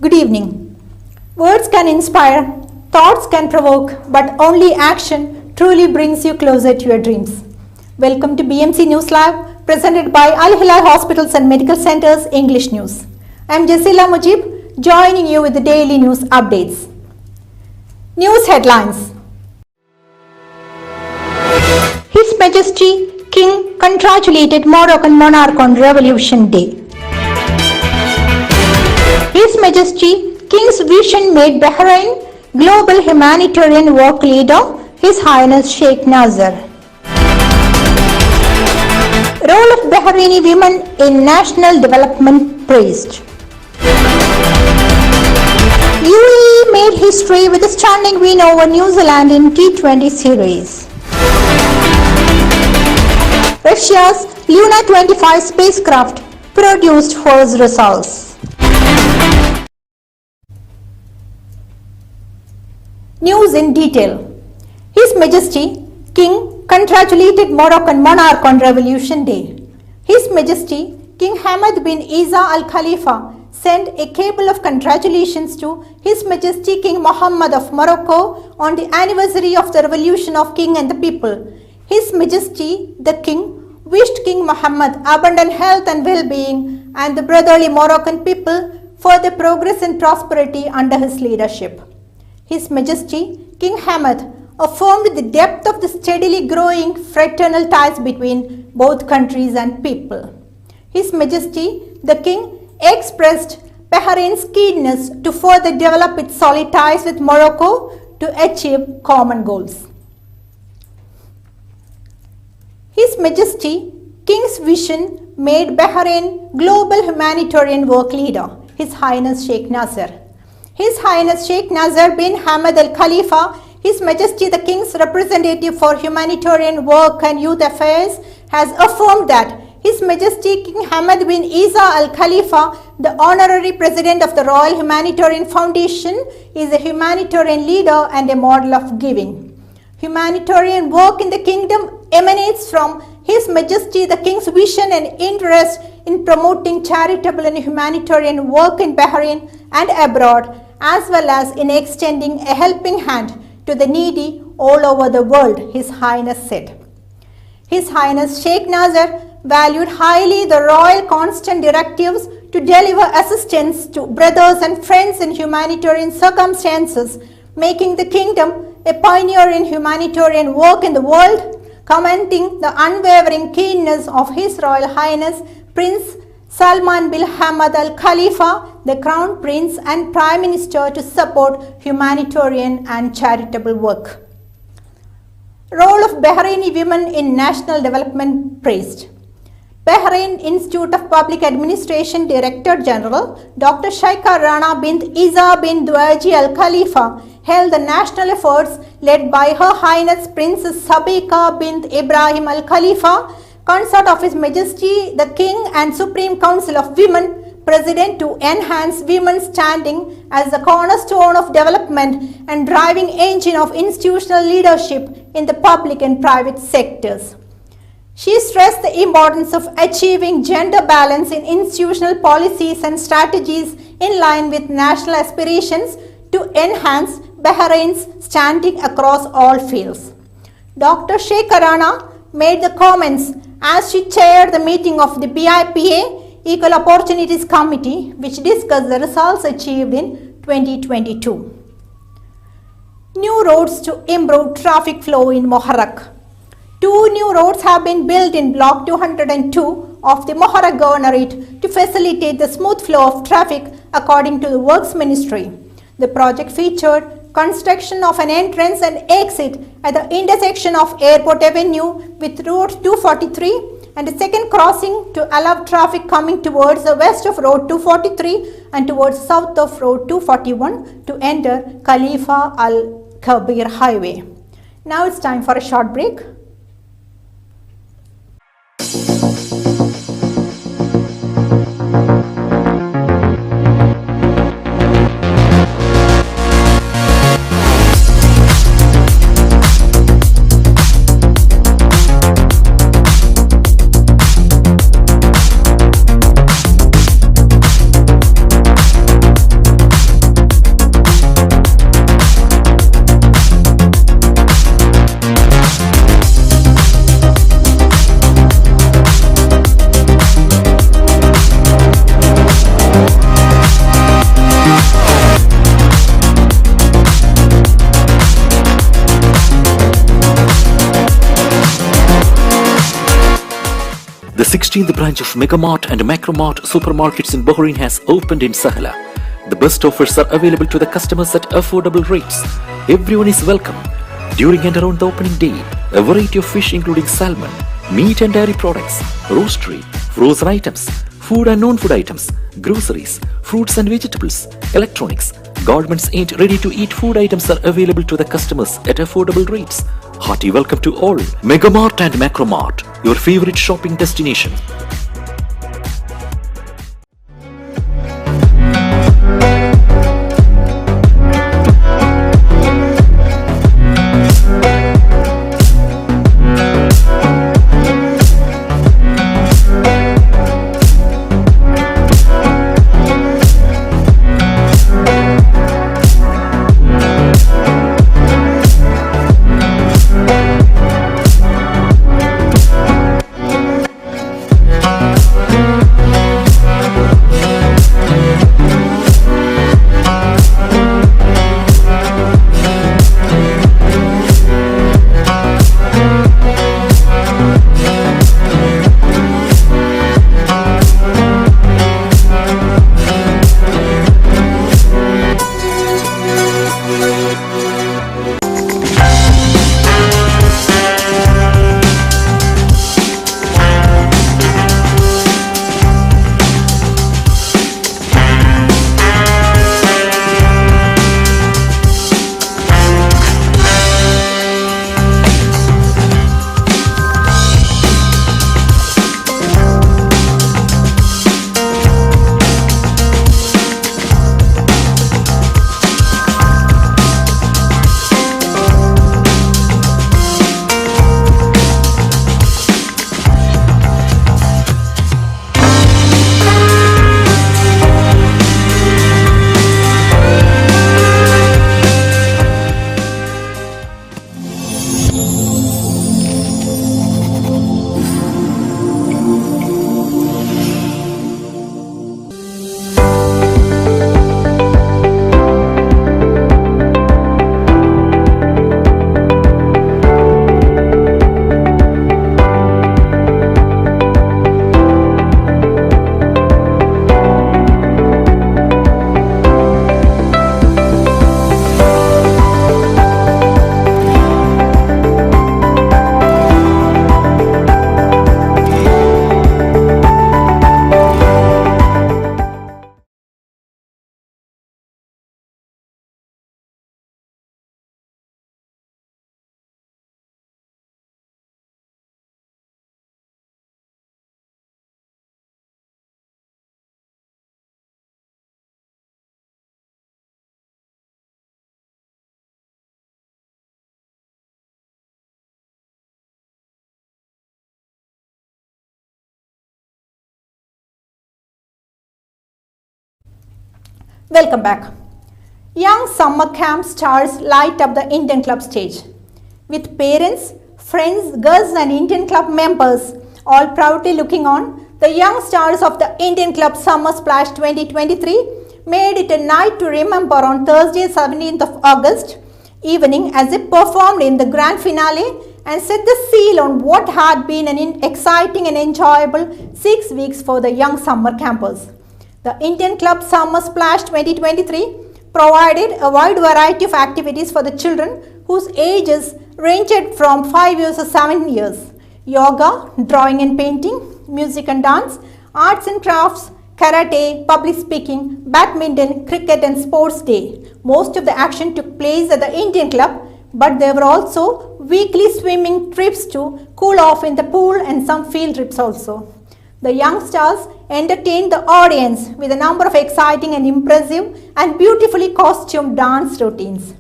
Good evening. Words can inspire, thoughts can provoke, but only action truly brings you closer to your dreams. Welcome to BMC News Live, presented by Al Hilal Hospitals and Medical Centers English News. I am Jasila Mujib, joining you with the daily news updates. News headlines. His Majesty King congratulated Moroccan monarch on Revolution Day. His Majesty King's vision made Bahrain global humanitarian work leader, His Highness Sheikh Nasser. Role of Bahraini women in national development praised. UAE made history with a stunning win over New Zealand in T20 series. Russia's Luna 25 spacecraft produced first results. News in detail. His Majesty King congratulated Moroccan monarch on Revolution Day. His Majesty King Hamad bin Isa Al Khalifa sent a cable of congratulations to His Majesty King Mohammed of Morocco on the anniversary of the Revolution of King and the People. His Majesty the King wished King Mohammed abundant health and well-being and the brotherly Moroccan people further progress and prosperity under his leadership. His Majesty King Hamad affirmed the depth of the steadily growing fraternal ties between both countries and people. His Majesty the King expressed Bahrain's keenness to further develop its solid ties with Morocco to achieve common goals. His Majesty King's vision made Bahrain global humanitarian work leader, His Highness Sheikh Nasser. His Highness Sheikh Nasser bin Hamad Al Khalifa, His Majesty the King's representative for humanitarian work and youth affairs, has affirmed that His Majesty King Hamad bin Isa Al Khalifa, the honorary president of the Royal Humanitarian Foundation, is a humanitarian leader and a model of giving. Humanitarian work in the kingdom emanates from His Majesty the King's vision and interest in promoting charitable and humanitarian work in Bahrain and abroad, as well as in extending a helping hand to the needy all over the world, His Highness said. His Highness Sheikh Nasser valued highly the royal constant directives to deliver assistance to brothers and friends in humanitarian circumstances, making the kingdom a pioneer in humanitarian work in the world, commenting the unwavering keenness of His Royal Highness Prince Salman bin Hamad Al Khalifa, the Crown Prince and Prime Minister, to support humanitarian and charitable work. Role of Bahraini women in national development praised. Bahrain Institute of Public Administration Director General Dr. Shaika Rana bint Isa bin Duaji Al Khalifa held the national efforts led by Her Highness Princess Sabika bint Ibrahim Al Khalifa, consort of His Majesty the King and Supreme Council of Women, President, to enhance women's standing as the cornerstone of development and driving engine of institutional leadership in the public and private sectors. She stressed the importance of achieving gender balance in institutional policies and strategies in line with national aspirations to enhance Bahrain's standing across all fields. Dr. Sheikha Rana made the comments as she chaired the meeting of the BIPA Equal Opportunities Committee, which discussed the results achieved in 2022. New roads to improve traffic flow in Muharraq. 2 new roads have been built in Block 202 of the Muharraq Governorate to facilitate the smooth flow of traffic, according to the Works Ministry. The project featured construction of an entrance and exit at the intersection of Airport Avenue with Road 243 and a second crossing to allow traffic coming towards the west of Road 243 and towards south of Road 241 to enter Khalifa Al Kabir Highway. Now it's time for a short break. 16th branch of Megamart and Macromart supermarkets in Bahrain has opened in Sahala. The best offers are available to the customers at affordable rates. Everyone is welcome. During and around the opening day, a variety of fish including salmon, meat and dairy products, roastery, frozen items, food and non-food items, groceries, fruits and vegetables, electronics, garments and ready-to-eat food items are available to the customers at affordable rates. Hearty welcome to all. Megamart and Macromart, your favorite shopping destination. Welcome back. Young summer camp stars light up the Indian club stage. With parents, friends, girls and Indian club members all proudly looking on, the young stars of the Indian Club Summer Splash 2023 made it a night to remember on Thursday 17th of August evening as they performed in the grand finale and set the seal on what had been an exciting and enjoyable 6 weeks for the young summer campers. The Indian Club Summer Splash 2023 provided a wide variety of activities for the children whose ages ranged from 5 years to 7 years. Yoga, drawing and painting, music and dance, arts and crafts, karate, public speaking, badminton, cricket and sports day. Most of the action took place at the Indian Club, but there were also weekly swimming trips to cool off in the pool and some field trips also. The young stars entertained the audience with a number of exciting and impressive and beautifully costumed dance routines.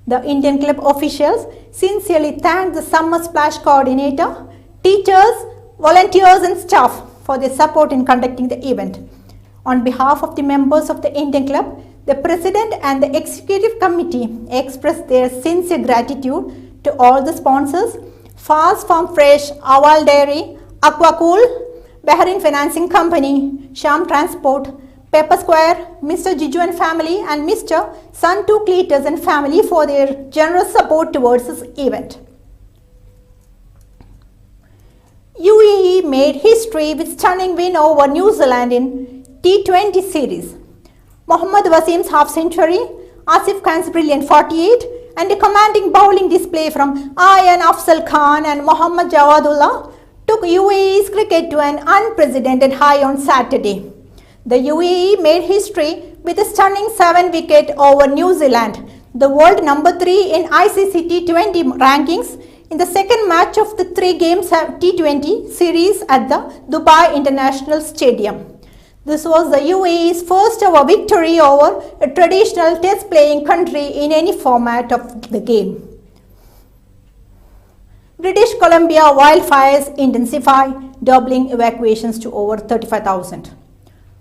The Indian Club officials sincerely thanked the Summer Splash coordinator, teachers, volunteers and staff for their support in conducting the event. On behalf of the members of the Indian Club, the President and the Executive Committee expressed their sincere gratitude to all the sponsors, Fast Farm Fresh, Awal Dairy, Aquacool, Bahrain Financing Company, Sham Transport, Pepper Square, Mr. Jiju and family and Mr. Santu Cletus and family for their generous support towards this event. UAE made history with stunning win over New Zealand in T20 series. Mohammad Wasim's half-century, Asif Khan's brilliant 48 and a commanding bowling display from Ayan Afzal Khan and Mohammad Jawadullah took UAE's cricket to an unprecedented high on Saturday. The UAE made history with a stunning 7-wicket over New Zealand, the world number 3 in ICC T20 rankings, in the second match of the 3-game T20 series at the Dubai International Stadium. This was the UAE's first ever victory over a traditional test-playing country in any format of the game. British Columbia wildfires intensify, doubling evacuations to over 35,000.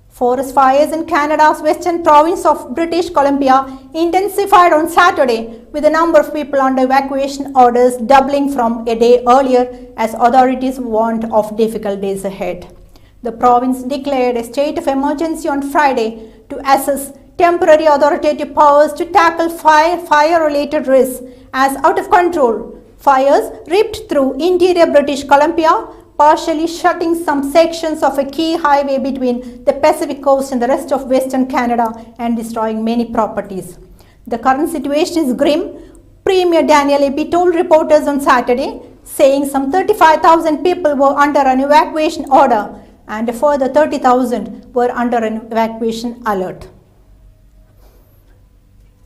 Forest fires in Canada's western province of British Columbia intensified on Saturday, with the number of people under evacuation orders doubling from a day earlier as authorities warned of difficult days ahead. The province declared a state of emergency on Friday to assess temporary authoritative powers to tackle fire-related risks as out of control fires ripped through interior British Columbia, partially shutting some sections of a key highway between the Pacific coast and the rest of Western Canada and destroying many properties. The current situation is grim, Premier Daniel Eby told reporters on Saturday, saying some 35,000 people were under an evacuation order and a further 30,000 were under an evacuation alert.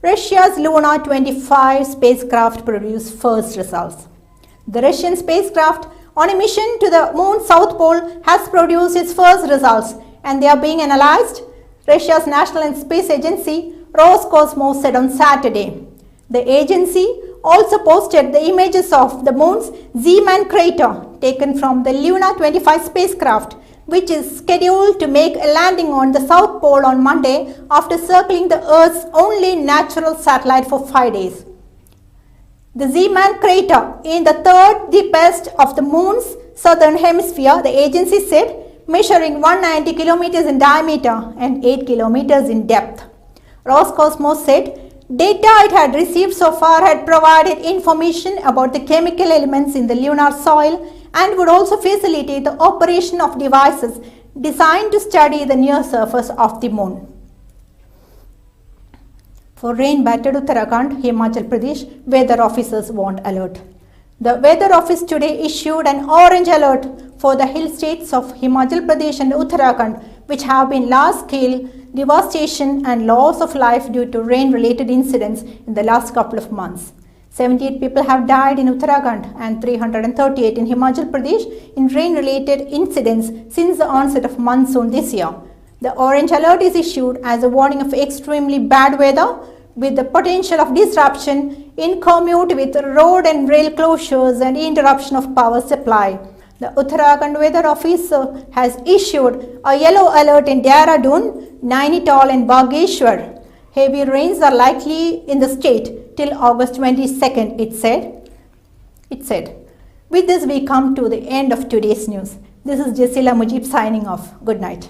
Russia's Luna 25 spacecraft produced first results. The Russian spacecraft on a mission to the Moon's South Pole has produced its first results and they are being analyzed, Russia's National Space Agency Roscosmos said on Saturday. The agency also posted the images of the Moon's Z-Man crater taken from the Luna 25 spacecraft, which is scheduled to make a landing on the South Pole on Monday after circling the Earth's only natural satellite for 5 days. The Z-Man crater, in the third deepest of the Moon's southern hemisphere, the agency said, measuring 190 kilometers in diameter and 8 kilometers in depth. Roscosmos said data it had received so far had provided information about the chemical elements in the lunar soil and would also facilitate the operation of devices designed to study the near surface of the Moon. For rain-battered Uttarakhand, Himachal Pradesh, weather officers warned alert. The Weather Office today issued an orange alert for the hill states of Himachal Pradesh and Uttarakhand, which have been large-scale devastation and loss of life due to rain-related incidents in the last couple of months. 78 people have died in Uttarakhand and 338 in Himachal Pradesh in rain-related incidents since the onset of monsoon this year. The orange alert is issued as a warning of extremely bad weather with the potential of disruption in commute with road and rail closures and interruption of power supply. The Uttarakhand Weather Office has issued a yellow alert in Dehradun, Nainital and Bageshwar. Heavy rains are likely in the state till August 22nd, it said. With this, we come to the end of today's news. This is Jasila Mujib signing off. Good night.